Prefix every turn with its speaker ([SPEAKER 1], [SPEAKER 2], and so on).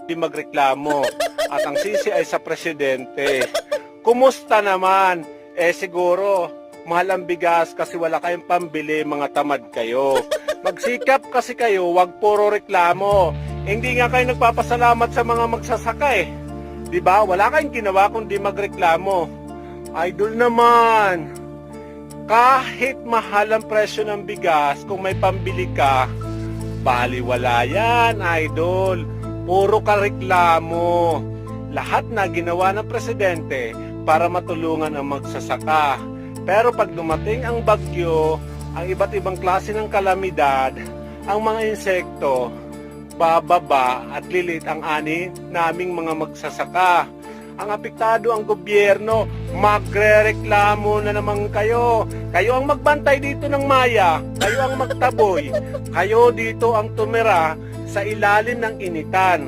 [SPEAKER 1] di magreklamo. At ang sisi ay sa presidente. Kumusta naman? Siguro, mahal ang bigas kasi wala kayong pambili, mga tamad kayo. Magsikap kasi kayo, wag puro reklamo. Hindi nga kayo nagpapasalamat sa mga magsasaka eh. Diba? Wala kayong ginawa kundi magreklamo. Idol naman. Kahit mahal ang presyo ng bigas, kung may pambili ka, baliwala yan, idol. Puro ka reklamo. Lahat na ginawa ng presidente para matulungan ang magsasaka. Pero pag dumating ang bagyo, ang iba't ibang klase ng kalamidad, ang mga insekto, bababa at lilit ang ani naming mga magsasaka. Ang apektado ang gobyerno, magrereklamo na naman kayo. Kayo ang magbantay dito ng maya, kayo ang magtaboy, kayo dito ang tumira sa ilalim ng initan.